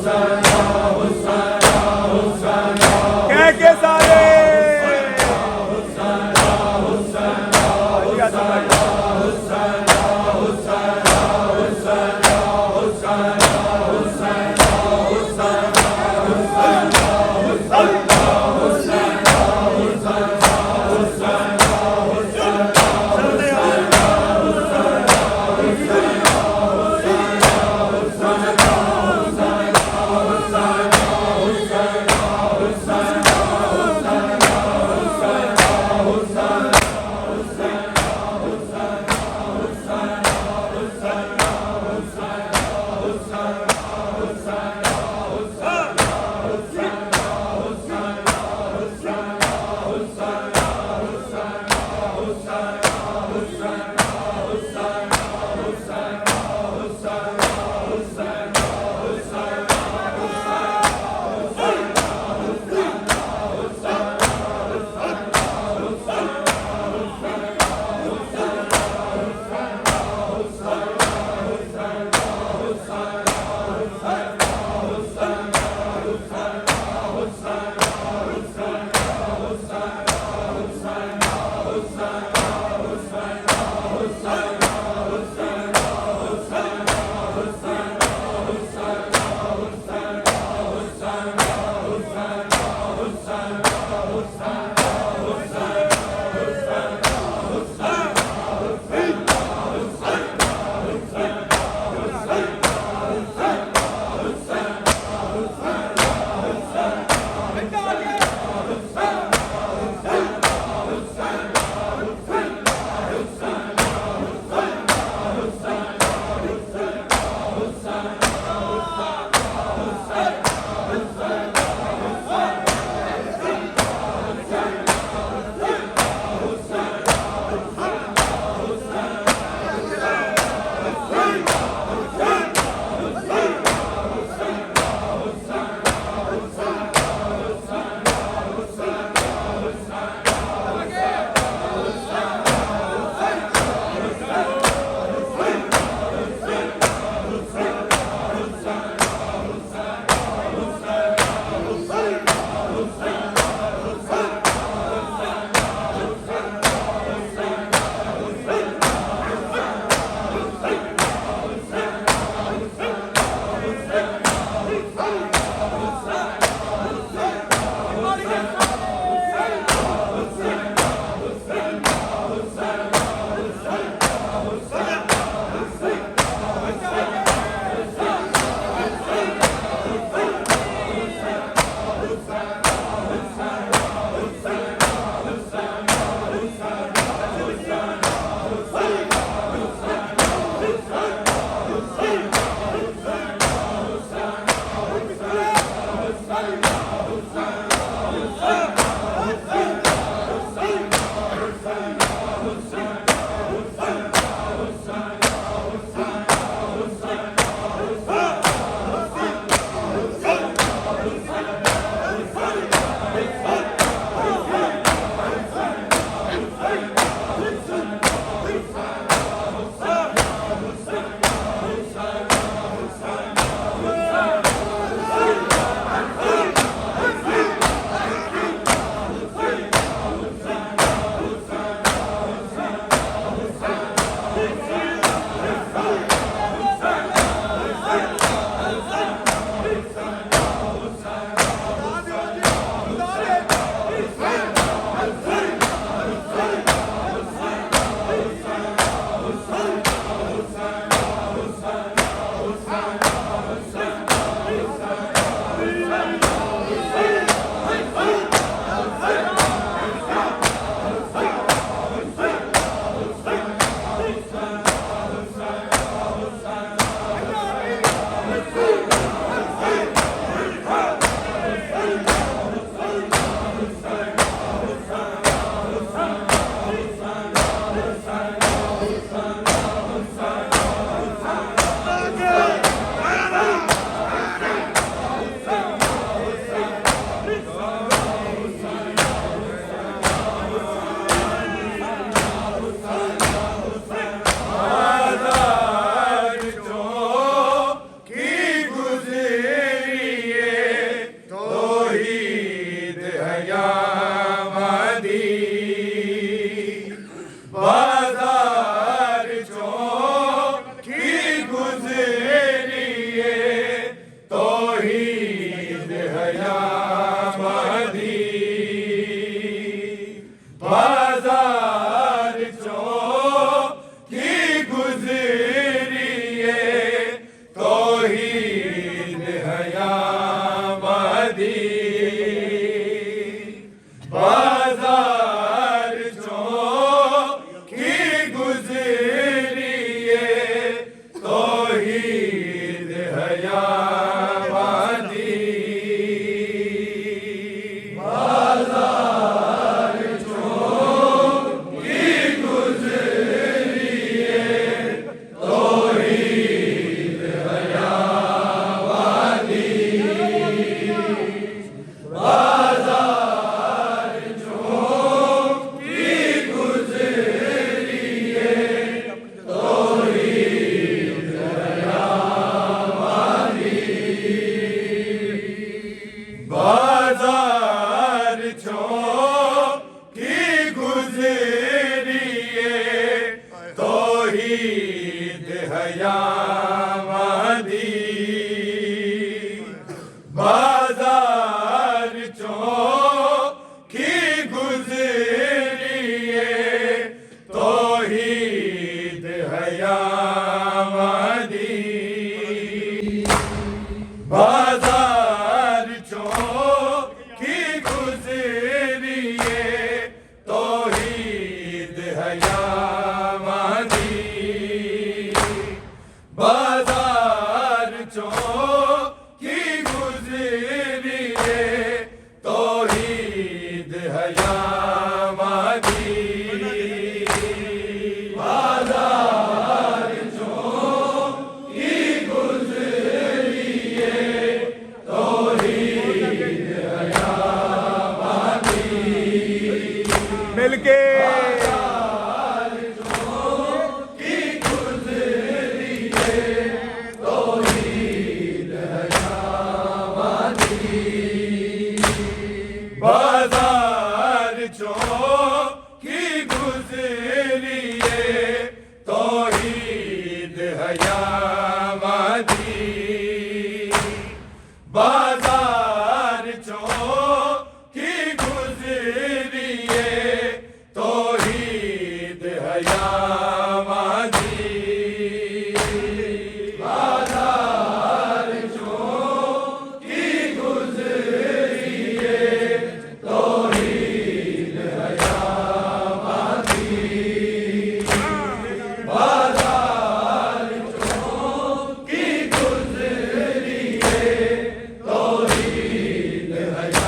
कह के सारे बाजार छों की गुजरिए तौहीद हयामदी। बाजार छों की गुजरिए तौहीद हयामदी। बाजार छों की गुजरिए तौहीद हयामदी। बाजार छों की गुजरिए तौहीद हयामदी। बाजार छों की गुजरिए तौहीद हयामदी। मिलके बाजार छों की गुजरिए तौहीद हयामदी। बाजार छों की गुजरिए तौहीद हयामदी। बाजार छों की गुजरिए तौहीद हयामदी। बाजार छों की गुजरिए तौहीद हयामदी। बाजार छों की गुजरिए तौहीद हयामदी।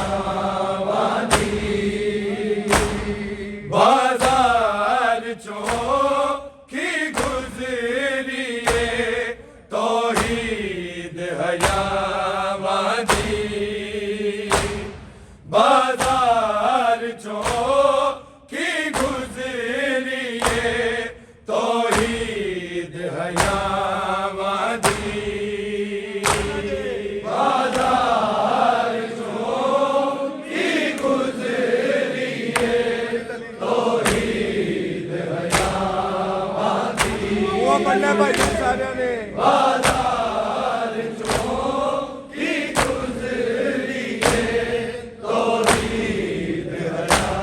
बाजार छों की गुजरिए तौहीद हयामदी। बाजार छों की गुजरिए तौहीद हयामदी। बाजार छों की गुजरिए तौहीद हयामदी। वो बनना भाई सारे ने बाजार छों की गुजरिए तौहीद हयामदी।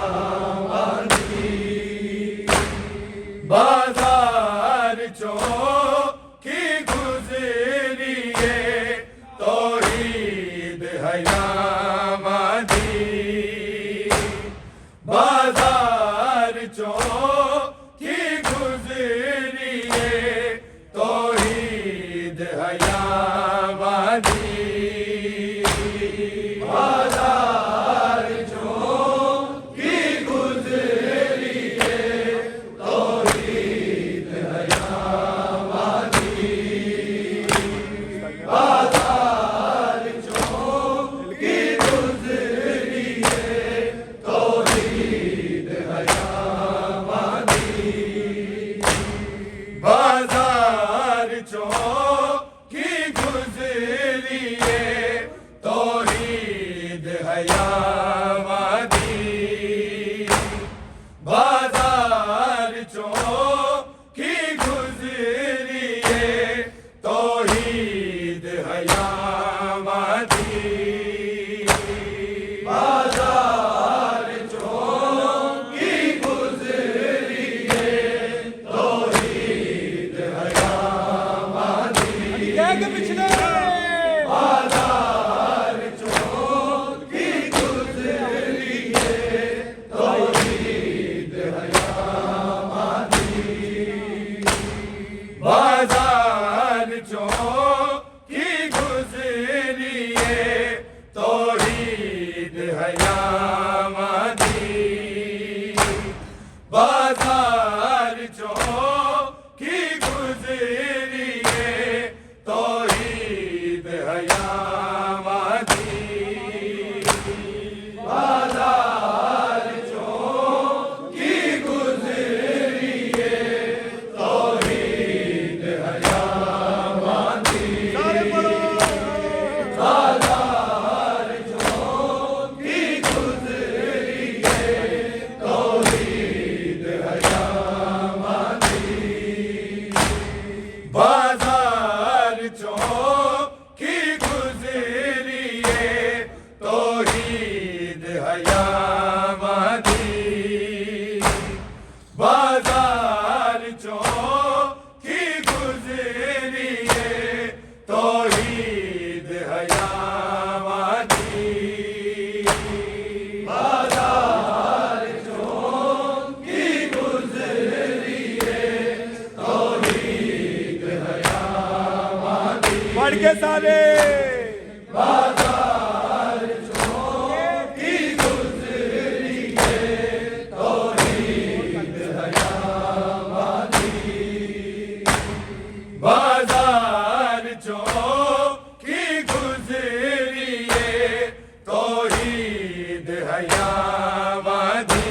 बाजार छों की गुजरिए तौहीद हयामदी। बाजार छों की गुजरिए तौहीद हयामदी। बाजार छों की गुजरिए तौहीद हयामदी। बाजार छों की गुजरिए तौहीद हयामदी। बाजार छों की गुजरिए तौहीद हयामदी। बाजार छों की गुजरिए तौहीद हयामदी। बाजार छों की गुजरिए तौहीद हयामदी। क्या के पिछले बाजार छों की गुजरिए तौहीद हयामदी। बाजार छों की गुजरिए तौहीद हयामदी। के सारे बाजार चों की गुजरी है तौहीद हयावादी बाजार चों की गुजरी है तौहीद हयावादी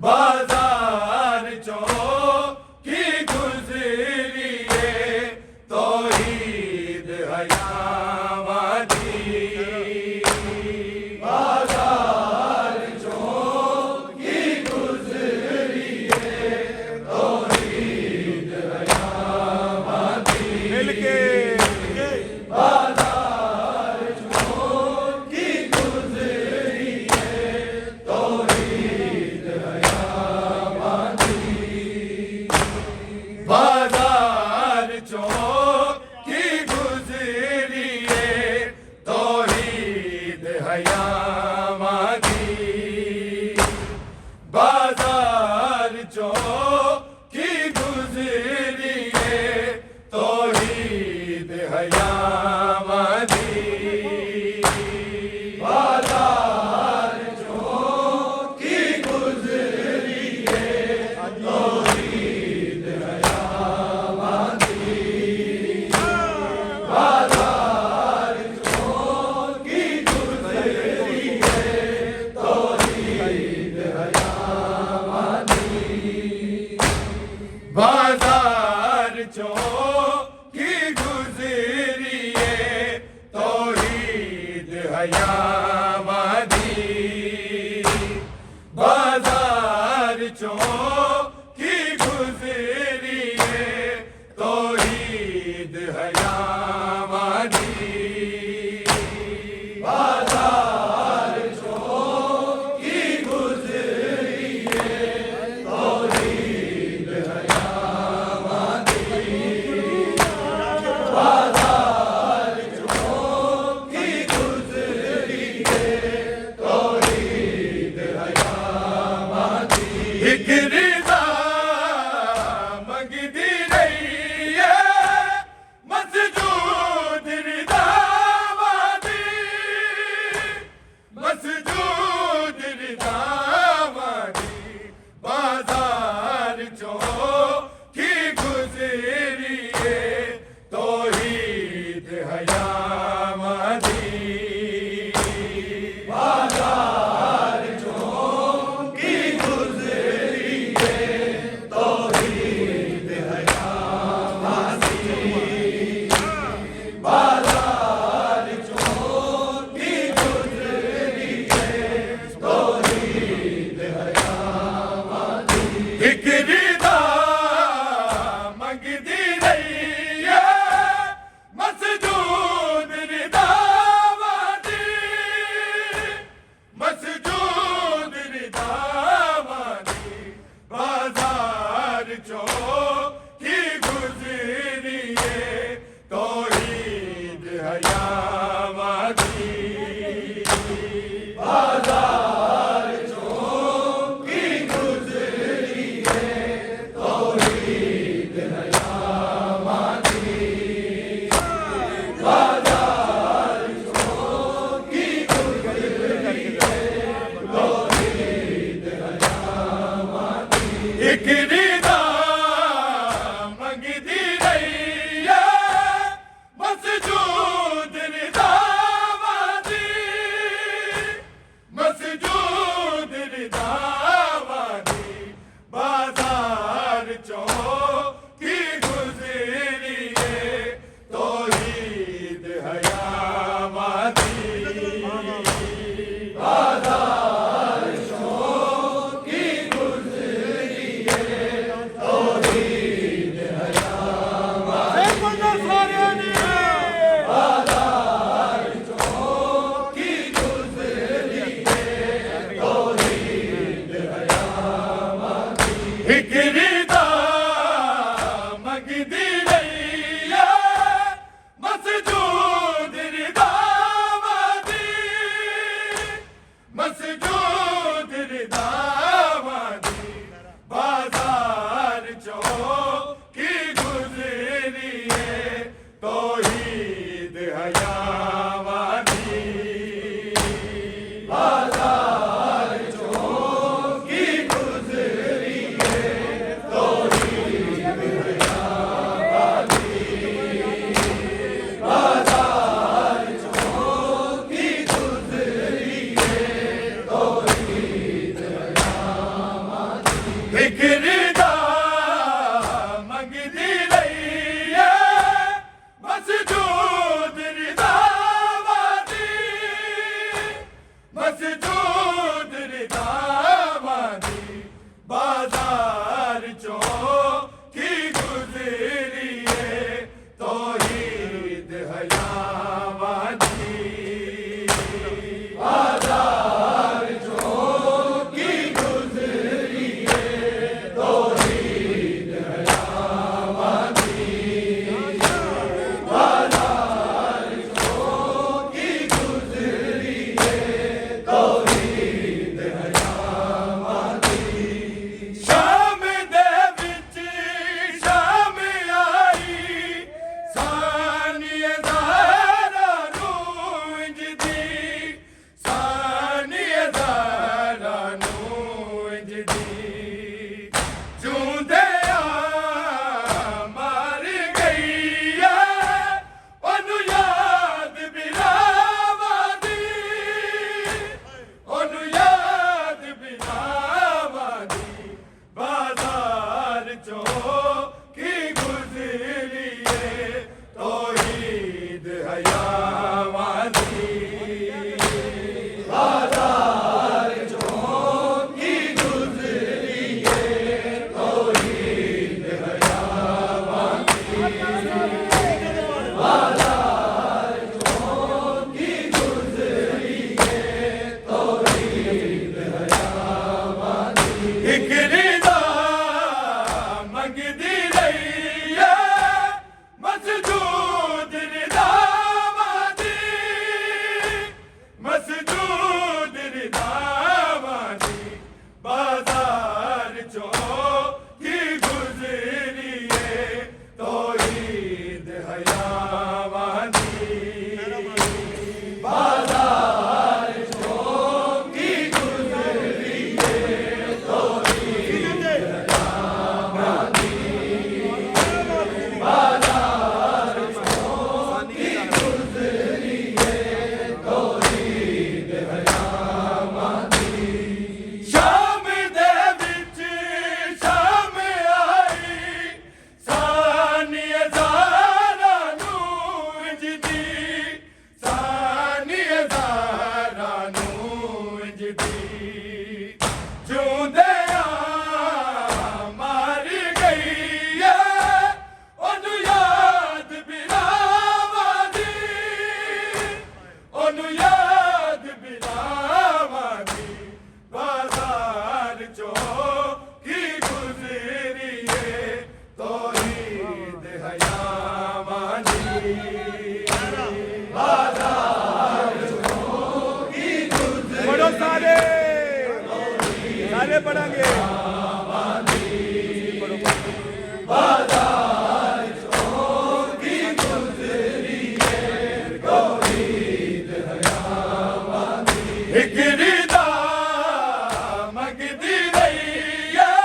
बाजार चों की गुजरी है तौहीद हयावादी बाजार चों की गुजरी है तौहीद हयावादी मिलके बाजार चों की गुजरी है तौहीद हयावादी बाजार चों की गुजरी है तौहीद हयावादी बाजार चों की गुजरी है तौहीद हयावादी बाजार चों की गुजरी है तौहीद हयावादी बाजार चों की गुजरी है तौहीद हयावादी बाजार चों की गुजरी है तौहीद हयावादी बाजार चों की गुजरी है तौहीद हयावादी बाजार चों की गुजरी है तौहीद हयावादी बाजार चों की गुजरी है तौहीद हयावादी एक रिज़ा मंगदी रही है मसजूद रिज़ा वादी मसजूद रिज़ा वादी बाजार चों की गुजरी है तौहीद हयावादी बाजार चों की गुजरी है तौहीद हयावादी बाजार चों की गुजरी है तौहीद हयावादी एक रिज़ा मंगदी रही है मसजूद रिज़ा वादी मसजूद रिज़ा वादी बाजार चों की गुजरी है तौहीद हयावादी बाजार चों की गुजरी है तौहीद हयावादी बाजार चों की गुजरी है तौहीद हयावादी एक रिज़ा मंगदी रही है मसजूद रिज़ा आगे बढ़ांगे। बाजार चौकी गुजरी है तौहीद हयावादी हिकरीदा मगदी रही है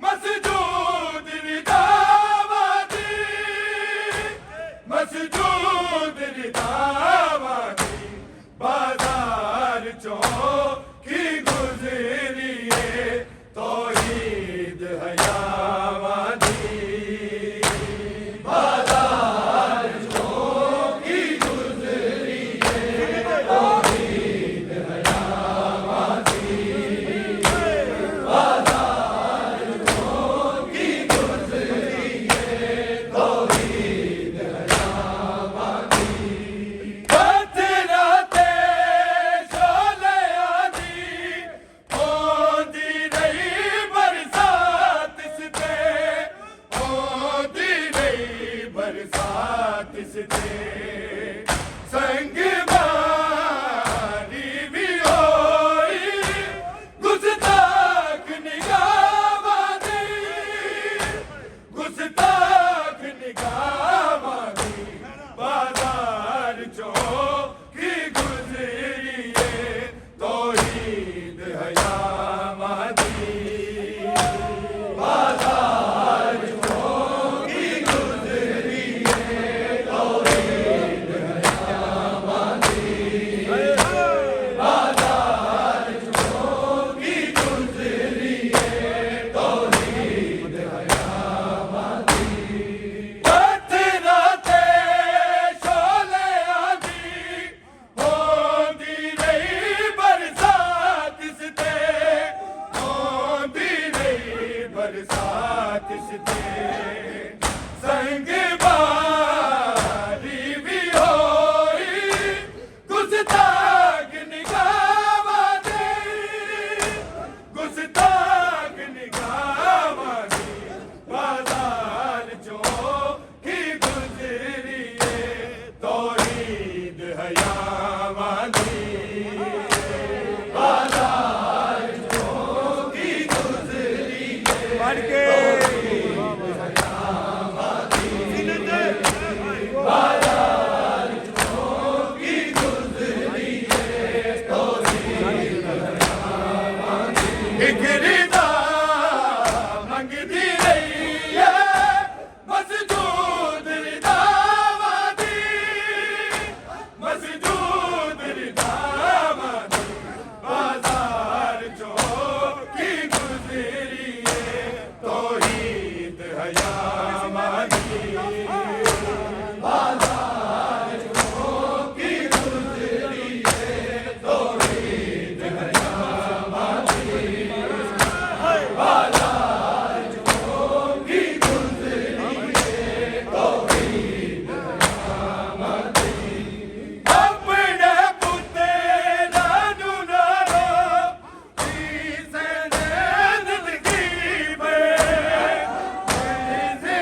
मसजूद रिदावादी मसजूद रिदावादी बाजार चौकी गुजरी है तौहीद हयावादी बाजार चौकी गुजरी है तौहीद हयावादी बाजार चौकी गुजरी है तौहीद हयावादी बतराते शोले आदि होंदी रही बरसात इसते होंदी रही बरसात इसते संग बारी भी होई गुस्ताख निगाहवादी गुस्ताख निगाहवादी बाजार चौकी गुजरी है तौहीद हयावादी बाजार चौकी गुजरी है तौहीद हयावादी बाजार चौकी गुजरी है तौहीद हयावादी बतराते शोले आदि होंदी रही बरसात इसते होंदी रही बरसात इसते संग बारी भी होई गुस्ताख निगाहवादी गुस्ताख निगाहवादी बाजार चौकी गुजरी है तौहीद हयावादी बाजार चौकी गुजरी है बढ़ के बाजार चौकी गुजरी है तौहीद हयावादी हिकरीदा मंगदी रही है मसजूद रिदावादी मसजूद रिदावादी बाजार चौकी गुजरी है तौहीद हयावादी बाजार चौकी गुजरी है तौहीद हयावादी बाजार चौकी गुजरी है तौहीद हयावादी अपने पुत्रा नू नारो इसे जिंदगी में इसे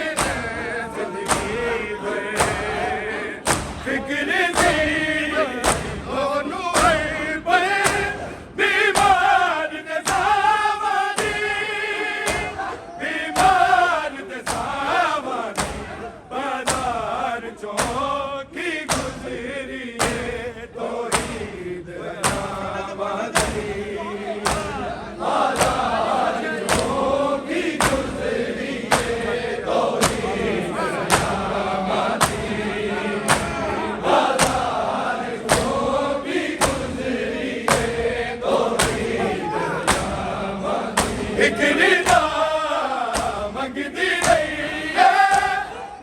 जिंदगी में फिक्र दी ओनू है पे बीमार दे सावादी बीमार दे सावादी बाजार चौकी गुजरी है तौहीद हयावादी बाजार चौकी गुजरी है तौहीद हयावादी बाजार चौकी गुजरी है तौहीद हयावादी हिकरीदा मंगदी रही है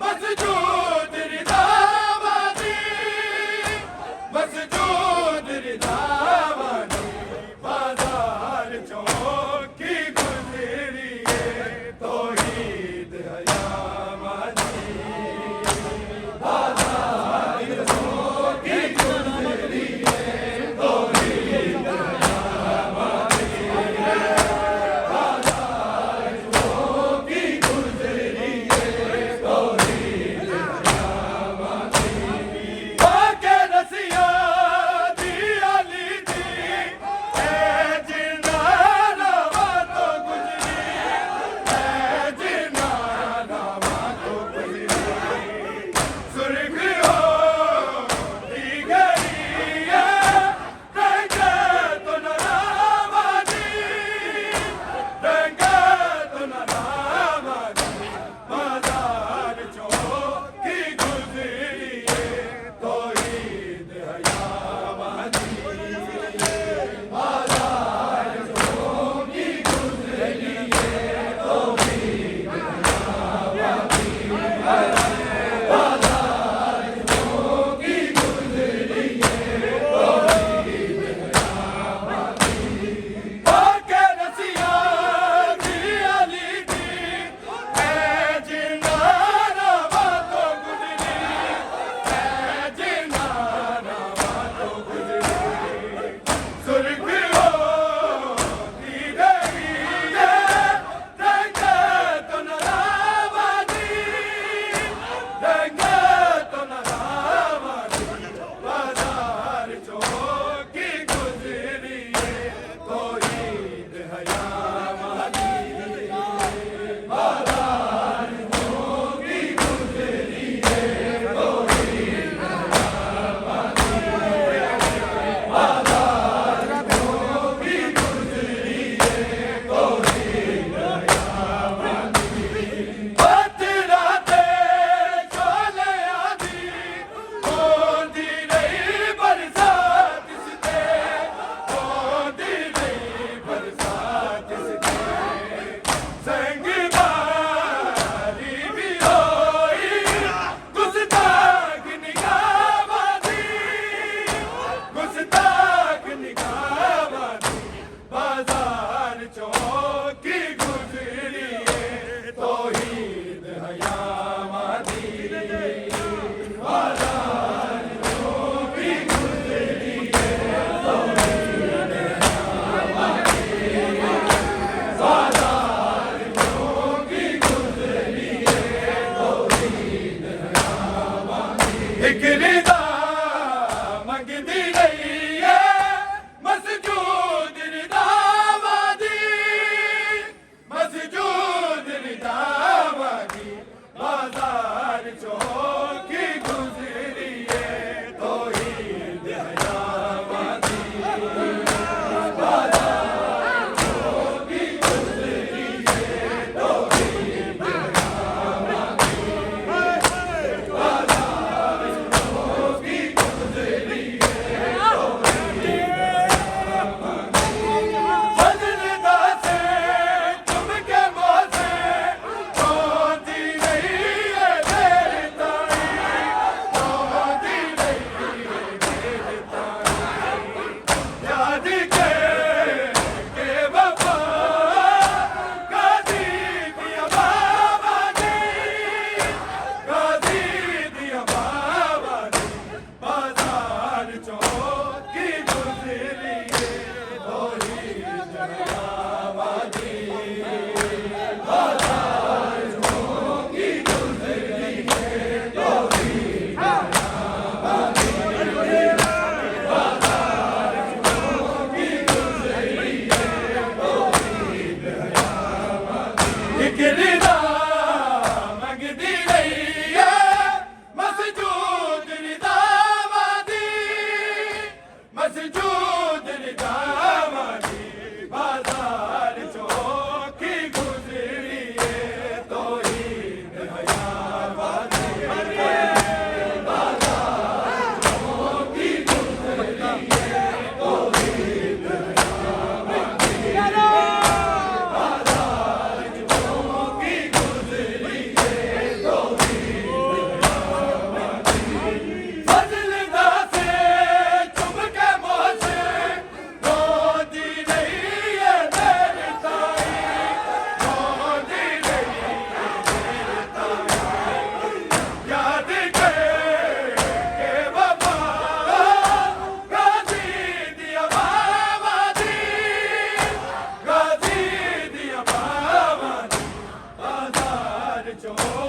मसजूद रिदावादी मसजूद रिदावादी बाजार चौकी गुजरी है तौहीद हयावादी बाजार चौकी गुजरी है तौहीद हयावादी बाजार चौकी गुजरी है तौहीद हयावादी बाके रसिया मंगदी रही है मसजूद रिदावादी मसजूद रिदावादी बाजार चौकी गुजरी है तौहीद हयावादी बाजार चौकी गुजरी है तौहीद हयावादी बाजार चौकी गुजरी है फजल दासे तुम के मोसे रोती रही है मेरी ताई रोती रही है मेरी ताई याद के वफा गाजी दिया बाबा जी गाजी दिया बाबा जी बाजार चौकी गुजरी है तौहीद हयावादी बाजार चौकी गुजरी है तौहीद हयावादी बाजार चौकी गुजरी है तौहीद हयावादी एक रिदा मंगदी रही है मसजूद रिदावादी मसजूद रिदावादी बाजार चौकी गुजरी है तौहीद हयावादी बाजार चौकी गुजरी है तौहीद हयावादी बाजार चौकी गुजरी है तौहीद फजल दासे तुम के मोसे रोती रही है मेरी ताई रोती रही है मेरी ताई याद के वफा गाजी दिया बाबा जी गाजी दिया बाबा जी बाजार चौकी